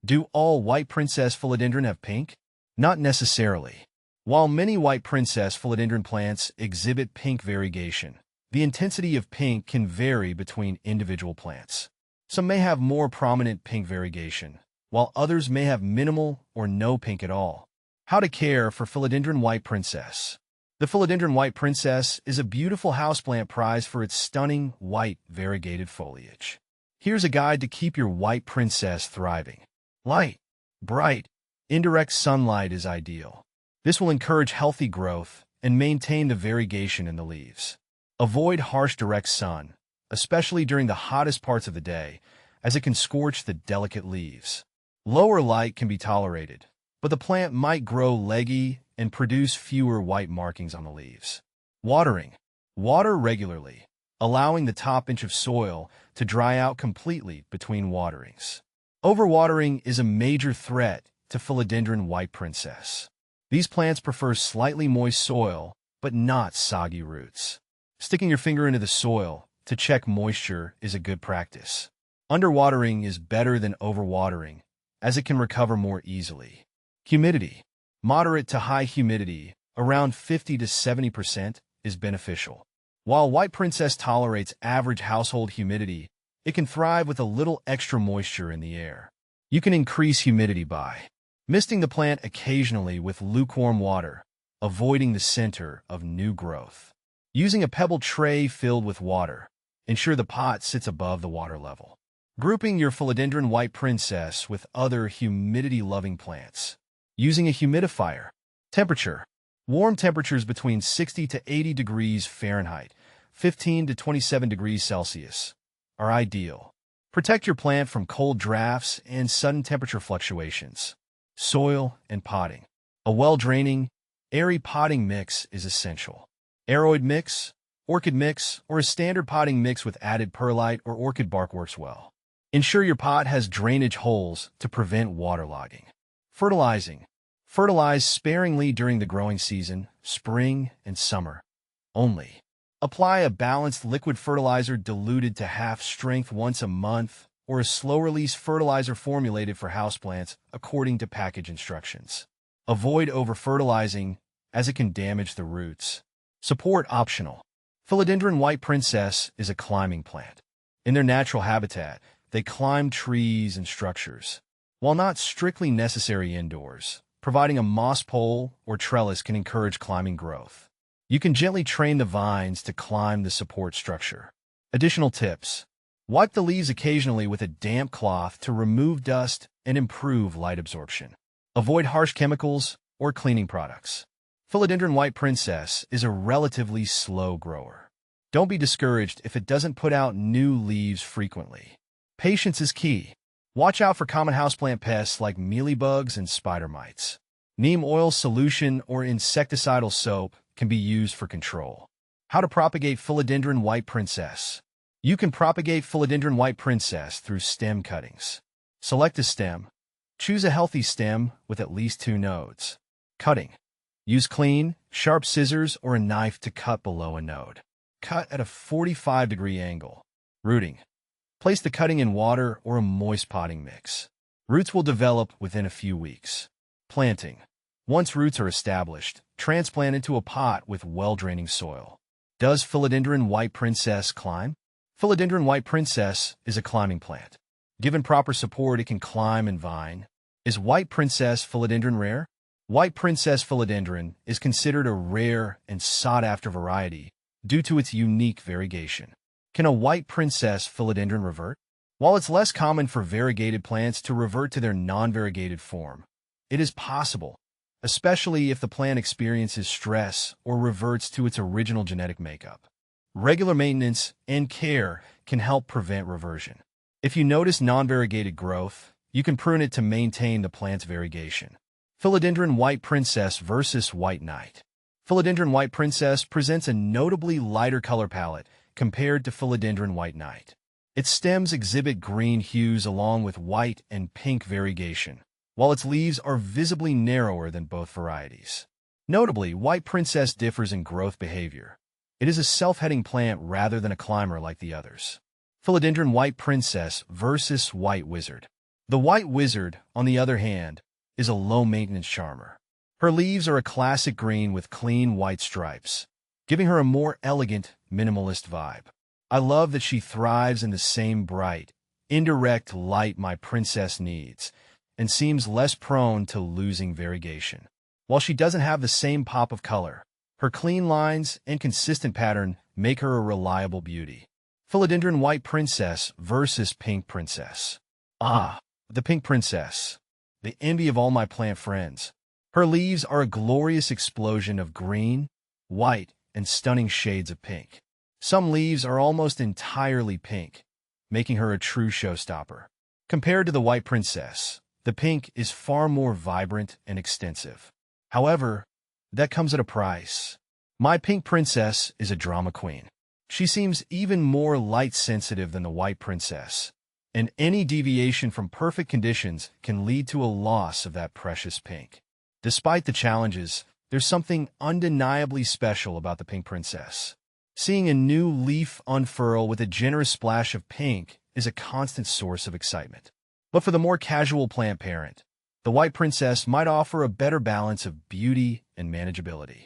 Do all white princess philodendron have pink? Not necessarily. While many white princess philodendron plants exhibit pink variegation, the intensity of pink can vary between individual plants. Some may have more prominent pink variegation, while others may have minimal or no pink at all. How to care for Philodendron white princess. The Philodendron white princess is a beautiful houseplant prized for its stunning, white, variegated foliage. Here's a guide to keep your white princess thriving. Light, bright, indirect sunlight is ideal. This will encourage healthy growth and maintain the variegation in the leaves. Avoid harsh direct sun, especially during the hottest parts of the day, as it can scorch the delicate leaves. Lower light can be tolerated, but the plant might grow leggy and produce fewer white markings on the leaves. Watering. Water regularly, allowing the top inch of soil to dry out completely between waterings. Overwatering is a major threat to Philodendron white princess. These plants prefer slightly moist soil, but not soggy roots. Sticking your finger into the soil to check moisture is a good practice. Underwatering is better than overwatering, as it can recover more easily. Humidity. Moderate to high humidity, around 50 to 70%, is beneficial. While white princess tolerates average household humidity, it can thrive with a little extra moisture in the air. You can increase humidity by misting the plant occasionally with lukewarm water, avoiding the center of new growth. Using a pebble tray filled with water, ensure the pot sits above the water level. Grouping your Philodendron white princess with other humidity-loving plants. Using a humidifier. Temperature. Warm temperatures between 60 to 80 degrees Fahrenheit, 15 to 27 degrees Celsius, are ideal. Protect your plant from cold drafts and sudden temperature fluctuations. Soil and potting. A well-draining, airy potting mix is essential. Aroid mix, orchid mix, or a standard potting mix with added perlite or orchid bark works well. Ensure your pot has drainage holes to prevent waterlogging. Fertilizing. Fertilize sparingly during the growing season, spring and summer only. Apply a balanced liquid fertilizer diluted to half strength once a month, or a slow-release fertilizer formulated for houseplants according to package instructions. Avoid over-fertilizing, as it can damage the roots. Support optional. Philodendron white princess is a climbing plant. In their natural habitat, they climb trees and structures. While not strictly necessary indoors, providing a moss pole or trellis can encourage climbing growth. You can gently train the vines to climb the support structure. Additional tips. Wipe the leaves occasionally with a damp cloth to remove dust and improve light absorption. Avoid harsh chemicals or cleaning products. Philodendron white princess is a relatively slow grower. Don't be discouraged if it doesn't put out new leaves frequently. Patience is key. Watch out for common houseplant pests like mealybugs and spider mites. Neem oil solution or insecticidal soap can be used for control. How to propagate Philodendron white princess. You can propagate Philodendron white princess through stem cuttings. Select a stem. Choose a healthy stem with at least 2 nodes. Cutting. Use clean, sharp scissors or a knife to cut below a node. Cut at a 45-degree angle. Rooting. Place the cutting in water or a moist potting mix. Roots will develop within a few weeks. Planting. Once roots are established, transplant into a pot with well-draining soil. Does Philodendron white princess climb? Philodendron white princess is a climbing plant. Given proper support, it can climb and vine. Is white princess philodendron rare? White princess philodendron is considered a rare and sought-after variety due to its unique variegation. Can a white princess philodendron revert? While it's less common for variegated plants to revert to their non-variegated form, it is possible, especially if the plant experiences stress or reverts to its original genetic makeup. Regular maintenance and care can help prevent reversion. If you notice non-variegated growth, you can prune it to maintain the plant's variegation. Philodendron white princess versus white knight. Philodendron white princess presents a notably lighter color palette compared to Philodendron white knight. Its stems exhibit green hues along with white and pink variegation, while its leaves are visibly narrower than both varieties. Notably, white princess differs in growth behavior. It is a self-heading plant rather than a climber like the others. Philodendron white princess versus white wizard. The white wizard, on the other hand, is a low-maintenance charmer. Her leaves are a classic green with clean white stripes, giving her a more elegant, minimalist vibe. I love that she thrives in the same bright, indirect light my princess needs, and seems less prone to losing variegation. While she doesn't have the same pop of color, her clean lines and consistent pattern make her a reliable beauty. Philodendron White Princess versus Pink Princess. The Pink Princess, the envy of all my plant friends. Her leaves are a glorious explosion of green, white, and stunning shades of pink. Some leaves are almost entirely pink, making her a true showstopper. Compared to the White Princess, the pink is far more vibrant and extensive. However, that comes at a price. My Pink Princess is a drama queen. She seems even more light-sensitive than the White Princess, and any deviation from perfect conditions can lead to a loss of that precious pink. Despite the challenges, there's something undeniably special about the Pink Princess. Seeing a new leaf unfurl with a generous splash of pink is a constant source of excitement. But for the more casual plant parent, the White Princess might offer a better balance of beauty and manageability.